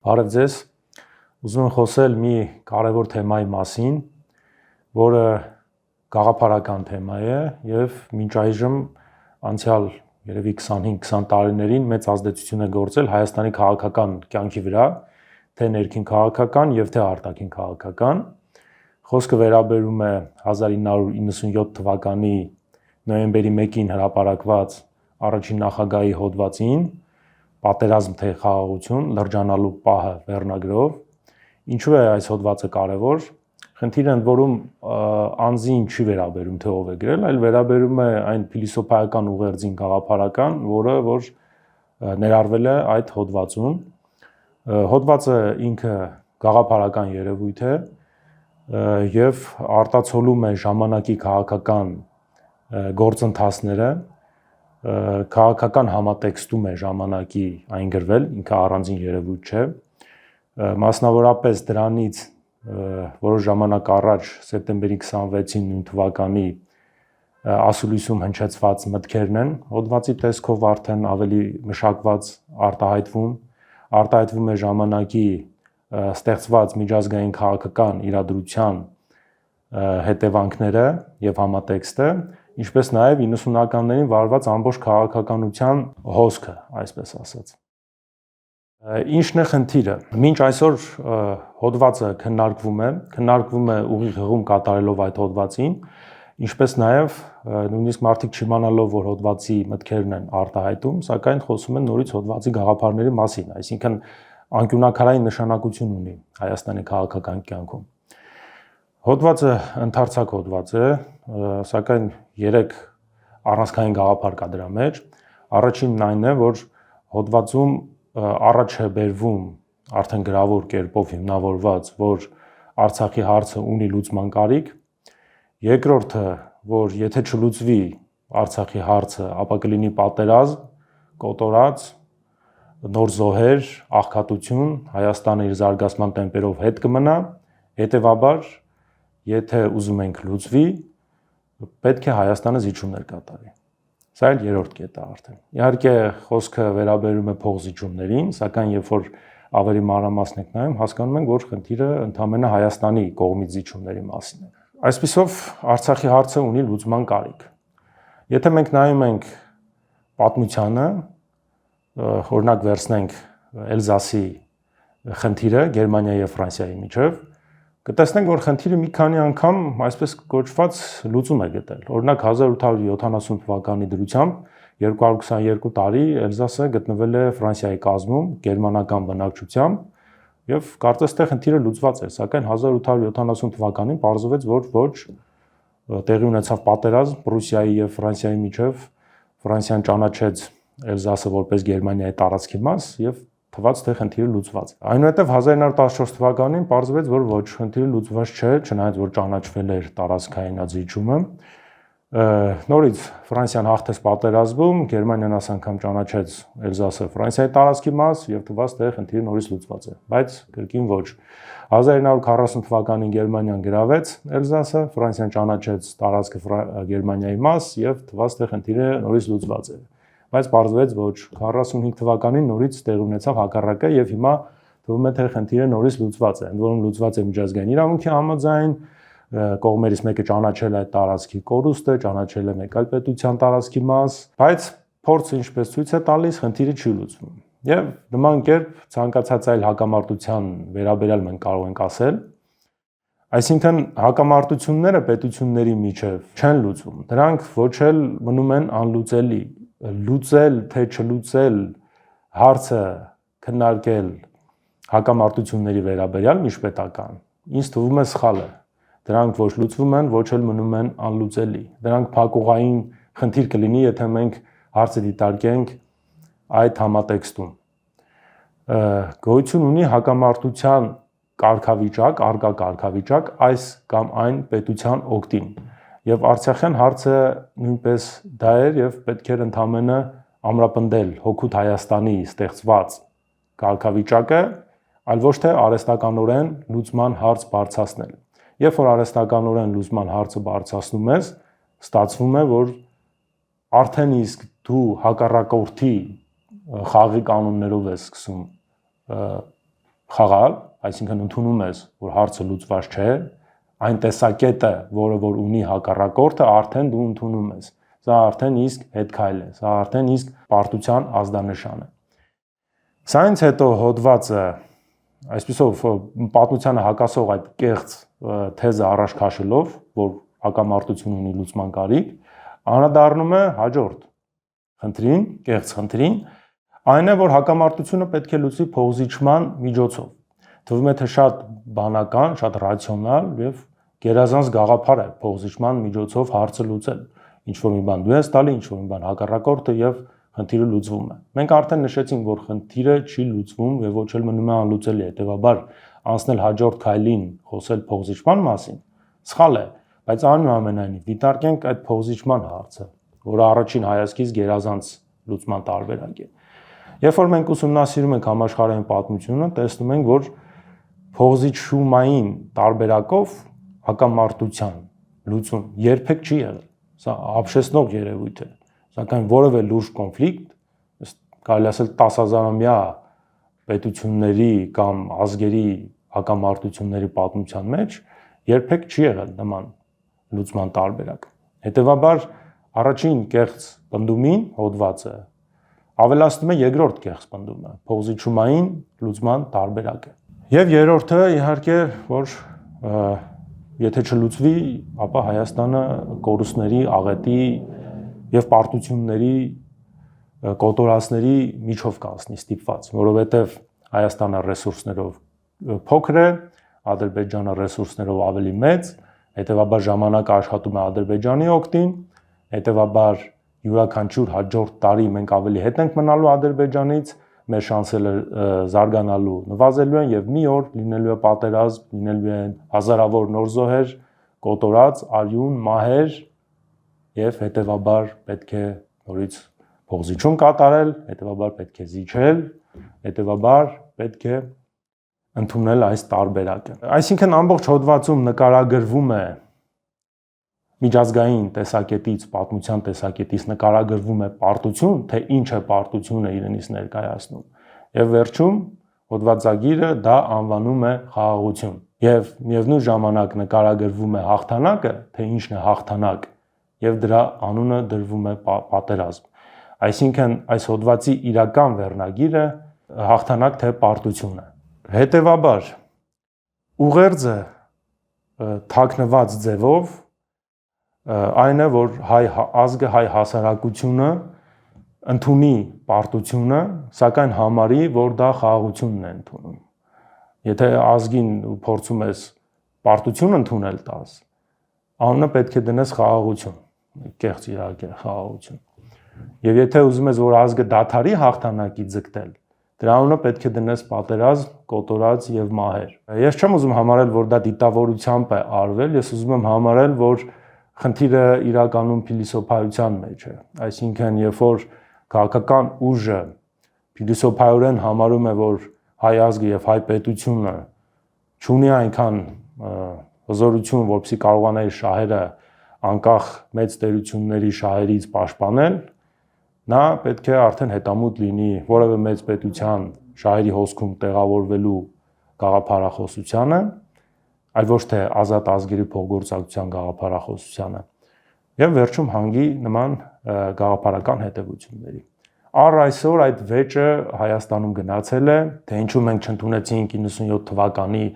Բարև ձեզ, ուզում եմ խոսել մի կարևոր թեմայի մասին, որը գաղափարական թեմա է և մինչ այժմ անցյալ երևի 25-20 տարիներին մեծ ազդեցություն է գործել Հայաստանի քաղաքական կյանքի վրա, թե ներքին քաղաքական և թե արտաքին քաղաքական։ Խոսքը վերաբերում է 1997 թվականի նոյեմբերի 1-ին հրապարակված առաջին նախագահի հոդվածին «Պատերազմ թե խաղաղություն, լրջանալու պահը» վերնագրով։ Ինչու է այս հոդվածը կարևոր։ Խնդիրը ընդ որում անձին չի վերաբերում, թե ով է գրել, այլ վերաբերում է այն փիլիսոփայական ուղերձին գաղափարական, որը որ ներառվել է այդ հոդվածում։ Հոդվածը ինքը գաղափարական երևույթ է և արտացոլում է ժամանակի քաղաքական գործընթացները, քաղաքական համատեքստում է ժամանակի այն գրվել, ինքը առանձին երևույթ չէ։ Մասնավորապես դրանից որոշ ժամանակ առաջ սեպտեմբերի 26-ին նույն թվականի ասուլիսում հնչեցված մտքերն են հոդվածի տեսքով արդեն ավելի մշակված արտահայտվում է ժամանակի ստեղծված միջազգային քաղաքական իրադրության հետևանքները և համատեքստը, ինչպես նաև 90-ականներին վարված ամբողջ քաղաքականության հոսքը, այսպես ասած։ Ինչն է խնդիրը։ Մինչ այսօր հոդվածը քննարկվում է ուղիղ հղում կատարելով այդ հոդվածին, ինչպես նաև նույնիսկ մարդիկ չիմանալով, որ հոդվածի մտքերն են արտահայտում, սակայն խոսում են նորից հոդվածի գաղափարների մասին, այսինքն անկյունաքարային նշանակություն ունի Հայաստանի քաղաքական կյանքում։ Հոդվածը ընդարձակ հոդված է, սակայն 3 առանցքային գաղափար կա դրա մեջ։ Առաջինն այն է, որ հոդվածում առաջ է բերվում արդեն գրավոր կերպով հիմնավորված, որ Արցախի հարցը ունի լուծման կարիք։ Երկրորդը, որ եթե չլուծվի Արցախի հարցը, ապա կլինի պատերազմ, կոտորած, նոր զոհեր, աղքատություն, Հայաստանը իր զարգացման տեմպերով հետ կմնա, հետևաբար, եթե ուզում ենք լուծվի, պետք է Հայաստանը զիջումներ կատարի։ Սա էլ երրորդ կետը արդեն։ Իհարկե խոսքը վերաբերում է փոխզիջումներին, սակայն երբ որ ավելի մանրամասն ենք նայում, հասկանում ենք, որ խնդիրը ընդամենը Հայաստանի կողմից զիջումների մասին է։ Այսպիսով Արցախի հարցը ունի լուծման կարիք։ Եթե մենք նայում ենք պատմությանը, օրինակ վերցնենք Էլզասի խնդիրը Գերմանիայի և Ֆրանսիայի միջև, կտեսնենք, որ խնդիրը մի քանի անգամ այսպես կոչված լուծում է գտել։ Օրինակ 1870 թվականի դրությամբ 222 տարի Էլզասը գտնվել է Ֆրանսիայի կազմում գերմանական բնակչությամբ և կարծես թե խնդիրը լուծված էր, սակայն 1870 թվականին պարզվեց, որ ոչ, տեղի ունեցավ պատերազմ Պրուսիայի և Ֆրանսիայի միջև, Ֆրանսիան ճանաչեց Էլզասը որպես Գերմանիայի տարածքի մաս և թվաց, թե խնդիրը լուծված է։ Այնուհետև 1914 թվականին պարզվեց, որ ոչ, խնդիրը լուծված չէ, չնայած որ ճանաչվել էր տարածքային այդ զիջումը։ Նորից Ֆրանսիան հաղթեց պատերազմում, Գերմանիան այս անգամ ճանաչեց Էլզասը Ֆրանսիայի տարածքի մաս և թվաց, թե խնդիրը նորից լուծված է, բայց կրկին ոչ։ 1940 թվականին Գերմանիան գրավեց Էլզասը, Ֆրանսիան ճանաչեց տարածքը Գերմանիայի մաս և թվաց, թե խնդիրը նորից լուծված է, բայց պարզվեց ոչ, 45 թվականին նորից տեղի ունեցավ հակառակը և հիմա թվում է, թե խնդիրը նորից լուծված է, ընդ որում լուծված է միջազգային իրավունքի համաձայն, կողմերից մեկը ճանաչել է այդ տարածքի կորուստը, ճանաչել է մեկ այլ պետության տարածքի մաս, բայց փորձը ինչպես ցույց է տալիս, խնդիրը չի լուծվում։ Եվ նման կերպ ցանկացած այլ հակամարտության վերաբերյալ մենք կարող ենք ասել, այսինքն հակամարտությունները պետությունների միջև չեն լուծվում, դրանք ոչ էլ մնում են անլուծելի, լուծել թե չլուծել հարցը քննարկել հակամարտությունների վերաբերյալ միջպետական, ինձ թվում է սխալ է, դրանք ոչ լուծվում են, ոչ էլ մնում են անլուծելի, դրանք փակուղային խնդիր կլինի, եթե մենք հարցը դիտարկենք այդ համատեքստում։ Գոյություն ունի հակամարտության կարգավիճակ, առկա կարգավիճակ այս կամ այն պետության օգտին և Արցախյան հարցը նույնպես դա էր և պետք էր ընդամենը ամրապնդել հօգուտ Հայաստանի ստեղծված կարգավիճակը, այլ ոչ թե արհեստականորեն լուծման հարց բարձրացնել։ Երբ որ արհեստականորեն լուծման հարցը բարձրացնում ես, ստացվում է, որ արդեն իսկ դու հակառակորդի խաղի կանոններով ես սկսում խաղալ, այսինքն ընդունում ես, որ հարցը լուծված չէ, այն տեսակետը, որը որ ունի հակառակորդը, արդեն դու ընդունում ես։ Սա արդեն իսկ հետքայլ է, սա արդեն իսկ պարտության ազդանշան է։ Սրանից հետո հոդվածը, այսպիսով պատմությանը հակասող այդ կեղծ թեզը առաջ քաշելով, որ հակամարտություն ունի լուծման կարիք, անդրադառնում է հաջորդ խնդրին, կեղծ խնդրին, այն է, որ հակամարտությունը պետք է լուծի փոխզիջման միջոցով։ Թվում է թե շատ բանական, շատ ռացիոնալ եւ գերազանց գաղափար է փոխզիջման միջոցով հարցը լուծել։ Ինչ որ մի բան դու ես տալի, ինչ որ մի բան հակառակորդը եւ խնդիրը լուծվում է։ Մենք արդեն նշեցինք, որ խնդիրը չի լուծվում եւ ոչ էլ մնում է անլուծելի, հետեւաբար անցնել հաջորդ քայլին, խոսել փոխզիջման մասին, սխալ է, բայց այնուամենայնիվ դիտարկենք այդ փոխզիջման հարցը, որը առաջին հայացքից գերազանց լուծման տարբերակ է։ Երբ որ մենք ուսումնասիրում ենք համաշխարհային պատմությունը, տեսնում ենք, որ փոխզիջումային տարբերակով հակամարտության լուծում երբեք չի եղել։ Սա ապշեցնող երևույթ է։ Սակայն որևէ լուրջ կոնֆլիկտ, կարելի ասել 10,000-ամյա պետությունների կամ ազգերի հակամարտությունների պատմության մեջ երբեք չի եղել նման լուծման տարբերակ։ Հետևաբար առաջին կեղծ պնդումին հոդվածը ավելացնում է երկրորդ կեղծ պնդումը, փոխզիջումային լուծման տարբերակը։ Եվ երրորդը իհարկե, որ եթե չլուծվի, ապա Հայաստանը կորուստների, աղետի եւ պարտությունների կոտորածների միջով կասնի ստիպված, որովհետեւ Հայաստանը ռեսուրսներով փոքր է, Ադրբեջանը ռեսուրսներով ավելի մեծ, հետեւաբար ժամանակը աշխատում է Ադրբեջանի օգտին, հետեւաբար յուրաքանչյուր հաջորդ տարի մենք ավելի հետ ենք մնալու Ադրբեջանից, մեր շանսերը զարգանալու նվազելու են եւ մի օր լինելու է պատերազմ, լինելու են հազարավոր նոր զոհեր, կոտորած, արյուն, մահեր եւ հետեւաբար պետք է նորից փոխզիջում կատարել, հետեւաբար պետք է զիջել, հետեւաբար պետք է ընդունել այս տարբերակը։ Այսինքն ամբողջ հոդվածում նկարագրվում է միջազգային տեսակետից, պատմության տեսակետից նկարագրվում է պարտություն, թե ինչ է պարտությունը իրենից ներկայացնում։ Եվ վերջում հոդվածագիրը դա անվանում է խաղաղություն։ Եվ միևնույն ժամանակ նկարագրվում է հաղթանակը, թե ինչն է հաղթանակ, եւ դրա անունը դրվում է պատերազմ։ Այսինքն այս հոդվածի իրական վերնագիրը հաղթանակ թե պարտություն է։ Հետևաբար ուղերձը թաքնված ձևով այն է, որ հայ ազգը, հայ հասարակությունը ընդունի պարտությունը, սակայն համարի, որ դա խաղաղությունն է ընդունում։ Եթե ազգին փորձում ես պարտություն ընդունել տաս, անունը պետք է դնես խաղաղություն, կեղծ իհարկե խաղաղություն։ Եվ եթե ուզում ես, որ ազգը դադարի հաղթանակի ձգտել, դրա անունը պետք է դնես պատերազմ, կոտորած եւ մահեր։ Ես չեմ ուզում համարել, որ դա դիտավորությամբ է արվել, ես ուզում եմ համարել, որ խնդիրը իրականում փիլիսոփայության մեջ է։ Այսինքն, երբ որ քաղաքական ուժը փիլիսոփայորեն համարում է, որ հայ ազգը եւ հայ պետությունը չունի այնքան հզորություն, որպեսզի կարողանա իր շահերը անկախ մեծ տերությունների շահերից պաշտպանել, նա պետք է արդեն հետամուտ լինի որևէ մեծ պետության շահերի հոսքում տեղավորվելու գաղափարախոսությանը, այլ ոչ թե ազատ ազգերի փոխգործակցության գաղափարախոսությանը եւ վերջում հանգի նման գաղափարական հետևությունների։ Առ այսօր այդ վեճը Հայաստանում գնացել է, թե ինչու մենք չընդունեցինք 97 թվականի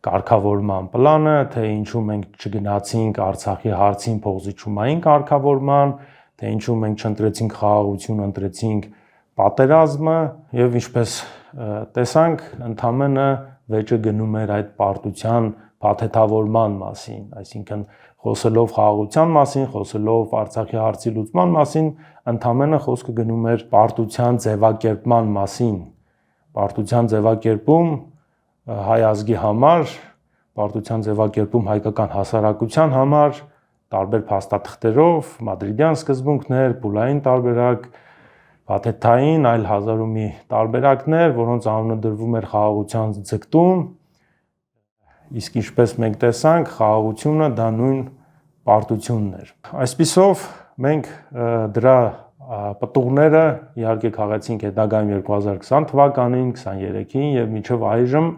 կարգավորման պլանը, թե ինչու մենք չգնացինք Արցախի հարցին փոխզիջումային կարգավորման, թե ինչու մենք չընտրեցինք խաղաղություն, ընտրեցինք պատերազմը եւ ինչպես տեսանք, ընդամենը վեճը գնում էր այդ պարտության փաթեթավորման մասին, այսինքն խոսելով խաղաղության մասին, խոսելով Արցախի հարցի լուծման մասին, ընդամենը խոսքը գնում էր պարտության ձևակերպման մասին։ Պարտության ձևակերպում հայ ազգի համար, պարտության ձևակերպում հայկական հասարակության համար, տարբեր փաստաթղթերով, մադրիդյան սկզբունքներ, փուլային տարբերակ, փաթեթային, այլ հազար ու մի տարբերակներ, որոնց անունը դրվում էր խաղաղության ձգտում, իսկ ինչպես մենք տեսանք, խաղաղությունը դա նույն պարտությունն էր։ Այսպիսով մենք դրա Պտուղները իհարկե քաղեցինք հետագայում 2020 թվականին, 23-ին եւ մինչեւ այժմ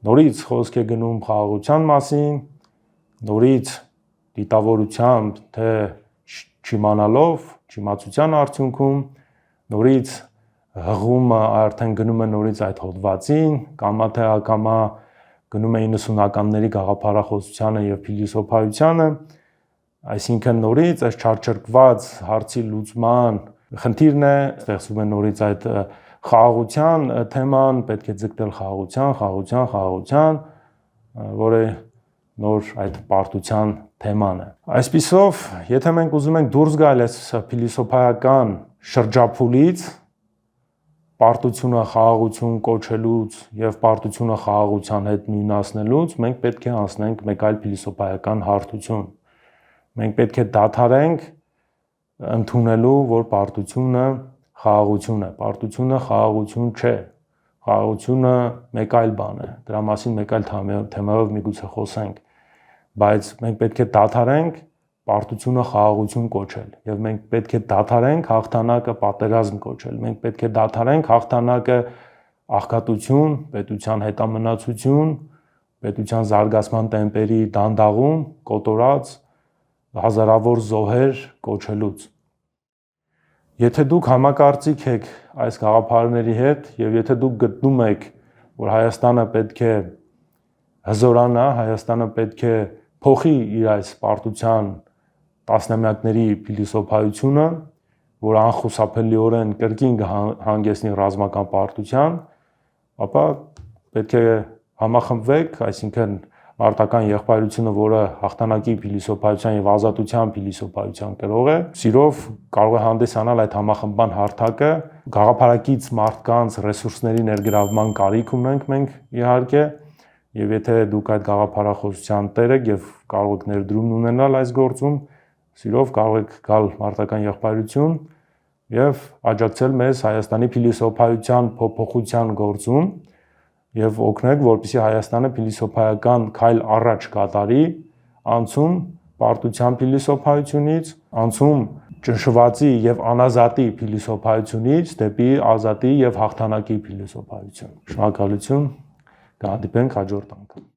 նորից խոսք է գնում խաղաղության մասին, նորից դիտավորությամբ, թե չիմանալով, չիմացության արդյունքում, նորից հղումը արդեն գնում է նորից այդ հոդվածին, կամա թե ակամա գնում է 90-ականների գաղափարախոսությանը եւ փիլիսոփայությանը, այսինքն նորից այս չարչրկված հարցի լուծման խնդիրն է, ստեղծվում է նորից այդ խաղաղության թեման, պետք է ձգտել խաղաղության, որը նոր այդ պարտության թեման է։ Այսպիսով, եթե մենք ուզում ենք դուրս գալ այս փիլիսոփայական շրջափուլից, պարտությունը խաղաղություն կոչելուց եւ պարտությունը խաղաղության հետ նույնացնելուց, մենք պետք է անցնենք մեկ այլ փիլիսոփայական հարթություն։ Մենք պետք է դադարենք ընդունելու, որ պարտությունը խաղաղություն է, պարտությունը խաղաղություն չէ, խաղաղությունը մեկ այլ բան է, դրա մասին մեկ այլ թեմայով միգուցե խոսենք, բայց մենք պետք է դադարենք պարտությունը խաղաղություն կոչել եւ մենք պետք է դադարենք հաղթանակը պատերազմ կոչել, մենք պետք է դադարենք հաղթանակը աղքատություն, պետության հետամնացություն, պետության զարգացման տեմպերի դանդաղում, կոտորած հազարավոր զոհեր կոչելուց։ Եթե դուք համակարծիք եք այս գաղափարների հետ եւ եթե դուք գտնում եք, որ Հայաստանը պետք է հզորանա, Հայաստանը պետք է փոխի իր այս պարտության տասնամյակների փիլիսոփայությունը, որ անխուսափելիորեն կրկին հանգեցնի ռազմական պարտության, ապա պետք է համախմբվեք, այսինքն մարտական եղբայրությունը, որը հաղթանակի փիլիսոփայության եւ ազատության փիլիսոփայության կրող է, սիրով կարող է հանդիսանալ այդ համախմբման հարթակը, գաղափարակից մարդկանց ռեսուրսների ներգրավման կարիք ունենք մենք իհարկե, եւ եթե դուք այդ գաղափարախոսության տեր եք եւ կարող եք ներդրում ունենալ այս գործում, սիրով կարող եք գալ մարտական եղբայրություն եւ աջակցել մեզ Հայաստանի փիլիսոփայության փոփոխության գործում եւ օգնեք, որպեսզի Հայաստանը փիլիսոփայական քայլ առաջ կատարի, անցում պարտության փիլիսոփայությունից, անցում ճնշվածի եւ անազատի փիլիսոփայությունից դեպի ազատի եւ հաղթանակի փիլիսոփայություն։ Շնորհակալություն, կհանդիպենք հաջորդ անգամ։